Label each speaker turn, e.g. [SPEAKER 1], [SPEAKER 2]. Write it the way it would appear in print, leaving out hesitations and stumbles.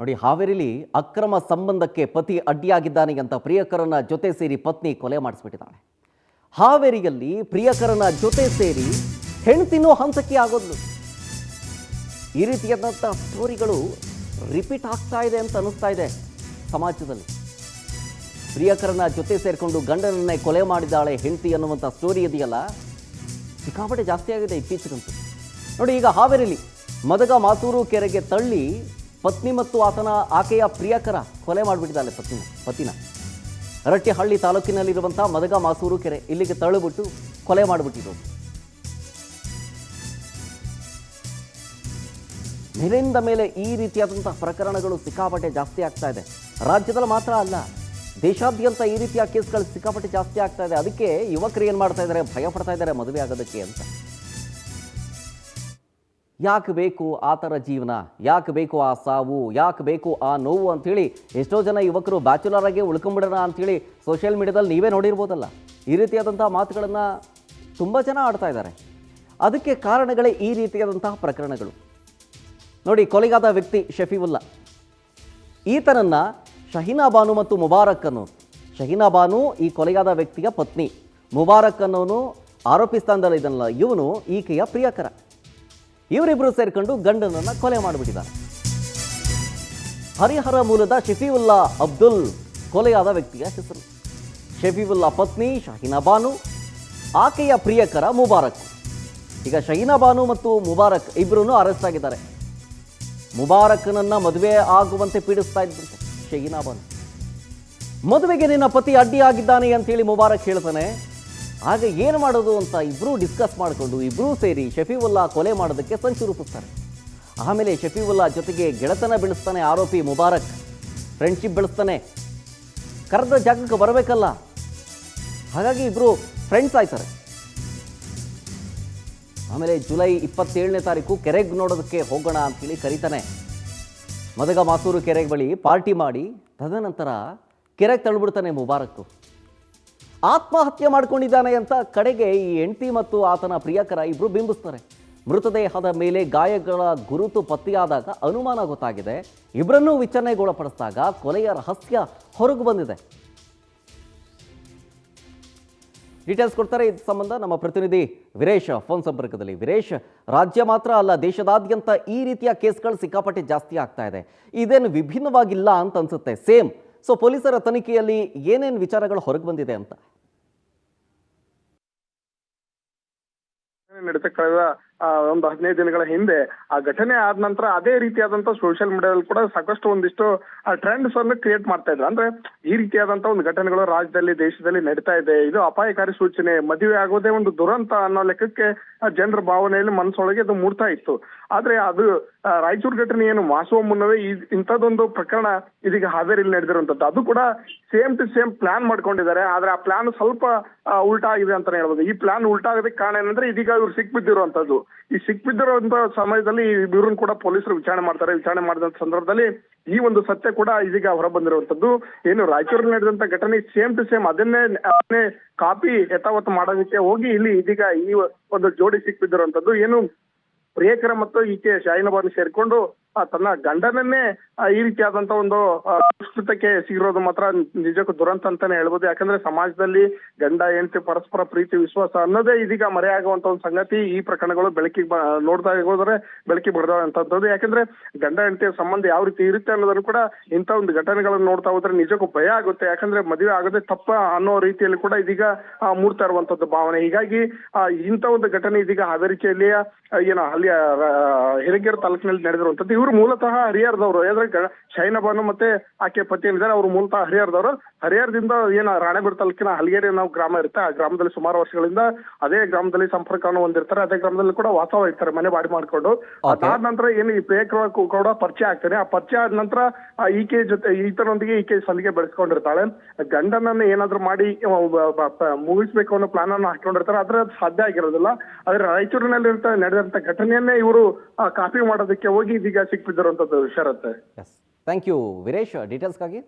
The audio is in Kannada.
[SPEAKER 1] ನೋಡಿ, ಹಾವೇರಿಲಿ ಅಕ್ರಮ ಸಂಬಂಧಕ್ಕೆ ಪತಿ ಅಡ್ಡಿಯಾಗಿದ್ದಾನೆ ಅಂತ ಪ್ರಿಯಕರನ ಜೊತೆ ಸೇರಿ ಪತ್ನಿ ಕೊಲೆ ಮಾಡಿಸ್ಬಿಟ್ಟಿದ್ದಾಳೆ. ಹಾವೇರಿಯಲ್ಲಿ ಪ್ರಿಯಕರನ ಜೊತೆ ಸೇರಿ ಹೆಂಡತಿನೂ ಹಂತಕಿ ಆಗೋದ್ಲು. ಈ ರೀತಿಯಾದಂಥ ಸ್ಟೋರಿಗಳು ರಿಪೀಟ್ ಆಗ್ತಾ ಇದೆ ಅಂತ ಅನ್ನಿಸ್ತಾ ಇದೆ ಸಮಾಜದಲ್ಲಿ. ಪ್ರಿಯಕರನ ಜೊತೆ ಸೇರಿಕೊಂಡು ಗಂಡನನ್ನೇ ಕೊಲೆ ಮಾಡಿದ್ದಾಳೆ ಹೆಂಡತಿ ಅನ್ನುವಂಥ ಸ್ಟೋರಿ ಇದೆಯಲ್ಲ, ಸಿಕ್ಕಾಪಟ್ಟೆ ಜಾಸ್ತಿ ಆಗಿದೆ ಇತ್ತೀಚೆಗಂತೂ. ನೋಡಿ, ಈಗ ಹಾವೇರಿಲಿ ಮದಗ ಮಾತೂರು ಕೆರೆಗೆ ತಳ್ಳಿ ಪತ್ನಿ ಮತ್ತು ಆಕೆಯ ಪ್ರಿಯಕರ ಕೊಲೆ ಮಾಡಿಬಿಟ್ಟಿದ್ದಾಳೆ ಪತಿನ. ರಟ್ಟಿಹಳ್ಳಿ ತಾಲೂಕಿನಲ್ಲಿರುವಂಥ ಮದಗ ಮಾಸೂರು ಕೆರೆ ಇಲ್ಲಿಗೆ ತಳ್ಳಿಬಿಟ್ಟು ಕೊಲೆ ಮಾಡಿಬಿಟ್ಟಿರೋದು. ಮೇಲಿಂದ ಮೇಲೆ ಈ ರೀತಿಯಾದಂತಹ ಪ್ರಕರಣಗಳು ಸಿಕ್ಕಾಪಟ್ಟೆ ಜಾಸ್ತಿ ಆಗ್ತಾ ಇದೆ. ರಾಜ್ಯದಲ್ಲಿ ಮಾತ್ರ ಅಲ್ಲ, ದೇಶಾದ್ಯಂತ ಈ ರೀತಿಯ ಕೇಸ್ಗಳು ಸಿಕ್ಕಾಪಟ್ಟೆ ಜಾಸ್ತಿ ಆಗ್ತಾ ಇದೆ. ಅದಕ್ಕೆ ಯುವಕರು ಏನು ಮಾಡ್ತಾ ಇದ್ದಾರೆ, ಭಯ ಪಡ್ತಾ ಇದ್ದಾರೆ ಮದುವೆ ಆಗೋದಕ್ಕೆ ಅಂತ. ಯಾಕೆ ಬೇಕು ಆ ಥರ ಜೀವನ, ಯಾಕೆ ಬೇಕು ಆ ಸಾವು, ಯಾಕೆ ಬೇಕು ಆ ನೋವು ಅಂಥೇಳಿ ಎಷ್ಟೋ ಜನ ಯುವಕರು ಬ್ಯಾಚುಲರ್ ಆಗಿ ಉಳ್ಕೊಂಬಿಡೋಣ ಅಂಥೇಳಿ ಸೋಷಿಯಲ್ ಮೀಡಿಯಾದಲ್ಲಿ ನೀವೇ ನೋಡಿರ್ಬೋದಲ್ಲ. ಈ ರೀತಿಯಾದಂಥ ಮಾತುಗಳನ್ನು ತುಂಬ ಜನ ಆಡ್ತಾ ಇದ್ದಾರೆ. ಅದಕ್ಕೆ ಕಾರಣಗಳೇ ಈ ರೀತಿಯಾದಂತಹ ಪ್ರಕರಣಗಳು. ನೋಡಿ, ಕೊಲೆಗಾದ ವ್ಯಕ್ತಿ ಶಫೀವುಲ್ಲಾ, ಈತನನ್ನು ಶಹೀನಾ ಬಾನು ಮತ್ತು ಮುಬಾರಕ್ ಅನ್ನೋನು. ಶಹೀನಾ ಬಾನು ಈ ಕೊಲೆಗಾದ ವ್ಯಕ್ತಿಯ ಪತ್ನಿ, ಮುಬಾರಕ್ ಅನ್ನೋನು ಆರೋಪಿ ಸ್ಥಾನದಲ್ಲಿ ಇದನ್ನಲ್ಲ, ಇವನು ಈಕೆಯ ಪ್ರಿಯಕರ. ಇವರಿಬ್ಬರು ಸೇರ್ಕೊಂಡು ಗಂಡನನ್ನು ಕೊಲೆ ಮಾಡಿಬಿಟ್ಟಿದ್ದಾರೆ. ಹರಿಹರ ಮೂಲದ ಶಫೀವುಲ್ಲಾ ಅಬ್ದುಲ್ ಕೊಲೆಯಾದ ವ್ಯಕ್ತಿಯ ಹೆಸರು. ಶಫೀವುಲ್ಲಾ ಪತ್ನಿ ಶಹೀನಾ ಬಾನು, ಆಕೆಯ ಪ್ರಿಯಕರ ಮುಬಾರಕ್. ಈಗ ಶಹೀನಾ ಬಾನು ಮತ್ತು ಮುಬಾರಕ್ ಇಬ್ಬರೂ ಅರೆಸ್ಟ್ ಆಗಿದ್ದಾರೆ. ಮುಬಾರಕ್ನನ್ನ ಮದುವೆ ಆಗುವಂತೆ ಪೀಡಿಸ್ತಾ ಇದ್ದಂತೆ ಶಹೀನಾ ಬಾನು. ಮದುವೆಗೆ ನಿನ್ನ ಪತಿ ಅಡ್ಡಿಯಾಗಿದ್ದಾನೆ ಅಂತೇಳಿ ಮುಬಾರಕ್ ಹೇಳ್ತಾನೆ. ಆಗ ಏನು ಮಾಡೋದು ಅಂತ ಇಬ್ಬರೂ ಡಿಸ್ಕಸ್ ಮಾಡಿಕೊಂಡು ಇಬ್ಬರೂ ಸೇರಿ ಶಫೀವುಲ್ಲಾ ಕೊಲೆ ಮಾಡೋದಕ್ಕೆ ಸಂಚು ರೂಪಿಸ್ತಾರೆ. ಆಮೇಲೆ ಶಫೀವುಲ್ಲಾ ಜೊತೆಗೆ ಗೆಳೆತನ ಬೆಳೆಸ್ತಾನೆ ಆರೋಪಿ ಮುಬಾರಕ್, ಫ್ರೆಂಡ್ಶಿಪ್ ಬೆಳೆಸ್ತಾನೆ. ಕರೆದ ಜಾಗಕ್ಕೆ ಬರಬೇಕಲ್ಲ, ಹಾಗಾಗಿ ಇಬ್ಬರು ಫ್ರೆಂಡ್ಸ್ ಆಯ್ತಾರೆ. ಆಮೇಲೆ ಜುಲೈ 27ನೇ ತಾರೀಕು ಕೆರೆಗೆ ನೋಡೋದಕ್ಕೆ ಹೋಗೋಣ ಅಂತೇಳಿ ಕರೀತಾನೆ. ಮದಗ ಮಾಸೂರು ಕೆರೆಗೆ ಬಳಿ ಪಾರ್ಟಿ ಮಾಡಿ ತದನಂತರ ಕೆರೆಗೆ ತಳ್ಳಿಬಿಡ್ತಾನೆ ಮುಬಾರಕ್. ಆತ್ಮಹತ್ಯೆ ಮಾಡ್ಕೊಂಡಿದ್ದಾನೆ ಅಂತ ಕಡೆಗೆ ಈ ಹೆಂಡತಿ ಮತ್ತು ಆತನ ಪ್ರಿಯಕರ ಇಬ್ಬರು ಬಿಂಬಿಸ್ತಾರೆ. ಮೃತದೇಹದ ಮೇಲೆ ಗಾಯಗಳ ಗುರುತು ಪತ್ತೆಯಾದಾಗ ಅನುಮಾನ ಗೊತ್ತಾಗಿದೆ. ಇಬ್ಬರನ್ನೂ ವಿಚಾರಣೆಗೊಳಪಡಿಸಿದಾಗ ಕೊಲೆಯ ರಹಸ್ಯ ಹೊರಗೆ ಬಂದಿದೆ. ಡೀಟೇಲ್ಸ್ ಕೊಡ್ತಾರೆ ಇದು ಸಂಬಂಧ ನಮ್ಮ ಪ್ರತಿನಿಧಿ ವೀರೇಶ್ ಫೋನ್ ಸಂಪರ್ಕದಲ್ಲಿ. ವೀರೇಶ್, ರಾಜ್ಯ ಮಾತ್ರ ಅಲ್ಲ, ದೇಶದಾದ್ಯಂತ ಈ ರೀತಿಯ ಕೇಸ್ಗಳು ಸಿಕ್ಕಾಪಟ್ಟೆ ಜಾಸ್ತಿ ಆಗ್ತಾ ಇದೆ. ಇದೇನು ವಿಭಿನ್ನವಾಗಿಲ್ಲ ಅಂತ ಅನ್ಸುತ್ತೆ, ಸೇಮ್. ಸೊ ಪೊಲೀಸರ ತನಿಖೆಯಲ್ಲಿ ಏನೇನು ವಿಚಾರಗಳು ಹೊರಗೆ ಬಂದಿದೆ ಅಂತ?
[SPEAKER 2] ನಡೀತಾ ಕಳೆದ ಒಂದು 15 ದಿನಗಳ ಹಿಂದೆ ಆ ಘಟನೆ ಆದ ನಂತರ ಅದೇ ರೀತಿಯಾದಂತ ಸೋಷಿಯಲ್ ಮೀಡಿಯಾದಲ್ಲಿ ಕೂಡ ಸಾಕಷ್ಟು ಒಂದಿಷ್ಟು ಟ್ರೆಂಡ್ಸ್ ಅನ್ನು ಕ್ರಿಯೇಟ್ ಮಾಡ್ತಾ ಇದ್ರು. ಅಂದ್ರೆ ಈ ರೀತಿಯಾದಂತ ಒಂದು ಘಟನೆಗಳು ರಾಜ್ಯದಲ್ಲಿ ದೇಶದಲ್ಲಿ ನಡೀತಾ ಇದೆ, ಇದು ಅಪಾಯಕಾರಿ ಸೂಚನೆ, ಮದುವೆ ಆಗೋದೇ ಒಂದು ದುರಂತ ಅನ್ನೋ ಲೆಕ್ಕಕ್ಕೆ ಜನರ ಭಾವನೆಯಲ್ಲಿ ಮನಸ್ಸೊಳಗೆ ಅದು ಮೂಡ್ತಾ ಇತ್ತು. ಆದ್ರೆ ಅದು ರಾಯಚೂರು ಘಟನೆ ಏನು ಮಾಸುವ ಮುನ್ನವೇ ಇಂಥದ್ದೊಂದು ಪ್ರಕರಣ ಇದೀಗ ಹಾವೇರಿಯಲ್ಲಿ ನಡೆದಿರುವಂತದ್ದು. ಅದು ಕೂಡ ಸೇಮ್ ಟು ಸೇಮ್ ಪ್ಲಾನ್ ಮಾಡ್ಕೊಂಡಿದ್ದಾರೆ. ಆದ್ರೆ ಆ ಪ್ಲಾನ್ ಸ್ವಲ್ಪ ಉಲ್ಟಾ ಆಗಿದೆ ಅಂತಾನೆ ಹೇಳ್ಬೋದು. ಈ ಪ್ಲಾನ್ ಉಲ್ಟಾ ಆಗೋದಕ್ಕೆ ಕಾರಣ ಏನಂದ್ರೆ ಇದೀಗ ಇವ್ರು ಸಿಕ್ಬಿದ್ದಿರುವಂತದ್ದು. ಈ ಸಿಕ್ಬಿದ್ದಿರುವಂತ ಸಮಯದಲ್ಲಿ ಇವ್ರನ್ನ ಕೂಡ ಪೊಲೀಸರು ವಿಚಾರಣೆ ಮಾಡ್ತಾರೆ. ವಿಚಾರಣೆ ಮಾಡಿದಂತ ಸಂದರ್ಭದಲ್ಲಿ ಈ ಒಂದು ಸತ್ಯ ಕೂಡ ಇದೀಗ ಹೊರ ಬಂದಿರುವಂತದ್ದು. ಏನು ರಾಯಚೂರಲ್ಲಿ ನಡೆದಂತ ಘಟನೆ ಸೇಮ್ ಟು ಸೇಮ್ ಅದನ್ನೇ ಕಾಪಿ ಯಥಾವತ್ತು ಮಾಡೋದಕ್ಕೆ ಹೋಗಿ ಇಲ್ಲಿ ಇದೀಗ ಈ ಒಂದು ಜೋಡಿ ಸಿಕ್ಬಿದ್ದಿರುವಂತದ್ದು. ಏನು ಪ್ರಿಯಕರ ಮತ್ತು ಈಕೆ ಶಹೀನಾ ಬಾನು ಸೇರ್ಕೊಂಡು ತನ್ನ ಗಂಡನನ್ನೇ ಈ ರೀತಿಯಾದಂತ ಒಂದು ದುಷ್ಕೃತ್ಯಕ್ಕೆ ಸಿಗಿರೋದು ಮಾತ್ರ ನಿಜಕ್ಕೂ ದುರಂತ ಅಂತಾನೆ ಹೇಳ್ಬೋದು. ಯಾಕಂದ್ರೆ ಸಮಾಜದಲ್ಲಿ ಗಂಡ ಹೆಂಡತಿ ಪರಸ್ಪರ ಪ್ರೀತಿ ವಿಶ್ವಾಸ ಅನ್ನೋದೇ ಇದೀಗ ಮರೆಯಾಗುವಂತ ಒಂದು ಸಂಗತಿ ಈ ಪ್ರಕರಣಗಳು ಬೆಳಕಿಗೆ ನೋಡ್ತಾ ಹೋದ್ರೆ ಬೆಳಕಿಗೆ ಬರ್ದಂತದ್ದು. ಯಾಕಂದ್ರೆ ಗಂಡ ಹೆಂಡತಿಯ ಸಂಬಂಧ ಯಾವ ರೀತಿ ಇರುತ್ತೆ ಅನ್ನೋದನ್ನು ಕೂಡ ಇಂಥ ಒಂದು ಘಟನೆಗಳನ್ನು ನೋಡ್ತಾ ಹೋದ್ರೆ ನಿಜಕ್ಕೂ ಭಯ ಆಗುತ್ತೆ. ಯಾಕಂದ್ರೆ ಮದುವೆ ಆಗೋದೇ ತಪ್ಪ ಅನ್ನೋ ರೀತಿಯಲ್ಲಿ ಕೂಡ ಇದೀಗ ಮೂಡ್ತಾ ಇರುವಂತದ್ದು ಭಾವನೆ. ಹೀಗಾಗಿ ಇಂಥ ಒಂದು ಘಟನೆ ಇದೀಗ ಹಾವೇರಿ ಜಿಲ್ಲೆಯ ಏನೋ ಅಲ್ಲಿಯ ಹಿರೇಕೆರೆ ತಾಲೂಕಿನಲ್ಲಿ ನಡೆದಿರುವಂತದ್ದು. ಇವರು ಮೂಲತಃ ಹರಿಹರದವರು. ಶಹೀನಾ ಬಾನು ಮತ್ತೆ ಆಕೆ ಪತಿ ಏನಿದ್ದಾರೆ ಅವರು ಮೂಲತಃ ಹರಿಹರದವರು. ಹರಿಹರದಿಂದ ಏನು ರಾಣೆಬೆನ್ನೂರು ತಾಲೂಕಿನ ಹಲಗೇರಿ ನಾವು ಗ್ರಾಮ ಇರುತ್ತೆ, ಆ ಗ್ರಾಮದಲ್ಲಿ ಸುಮಾರು ವರ್ಷಗಳಿಂದ ಅದೇ ಗ್ರಾಮದಲ್ಲಿ ಸಂಪರ್ಕವನ್ನು ಹೊಂದಿರ್ತಾರೆ. ಅದೇ ಗ್ರಾಮದಲ್ಲಿ ಕೂಡ ವಾಸವಾಗಿರ್ತಾರೆ ಮನೆ ಬಾಡಿ ಮಾಡ್ಕೊಂಡು. ಅದಾದ ನಂತರ ಏನು ಈ ಪ್ರಿಯಕರ ಕೂಡ ಪರಿಚಯ ಆಗ್ತಾನೆ. ಆ ಪರಿಚಯ ಆದ ನಂತರ ಈಕೆ ಜೊತೆ ಈತನೊಂದಿಗೆ ಈಕೆ ಸಲಿಗೆ ಬೆಳೆಸ್ಕೊಂಡಿರ್ತಾಳೆ. ಗಂಡನನ್ನು ಏನಾದ್ರು ಮಾಡಿ ಮುಗಿಸ್ಬೇಕು ಅನ್ನೋ ಪ್ಲಾನ್ ಅನ್ನು ಹಾಕೊಂಡಿರ್ತಾರೆ. ಆದ್ರೆ ಸಾಧ್ಯ ಆಗಿರೋದಿಲ್ಲ. ಆದ್ರೆ ರಾಯಚೂರಿನಲ್ಲಿ ನಡೆದಂತ ಘಟನೆಯನ್ನೇ ಇವರು ಕಾಪಿ ಮಾಡೋದಕ್ಕೆ ಹೋಗಿ ಇದೀಗ ಸಿಕ್ಬಿದ್ದಿರುವಂತದ್ದು ಶರತ್.
[SPEAKER 1] Thank you Veeresh ಡೀಟೇಲ್ಸ್ಗಾಗಿ.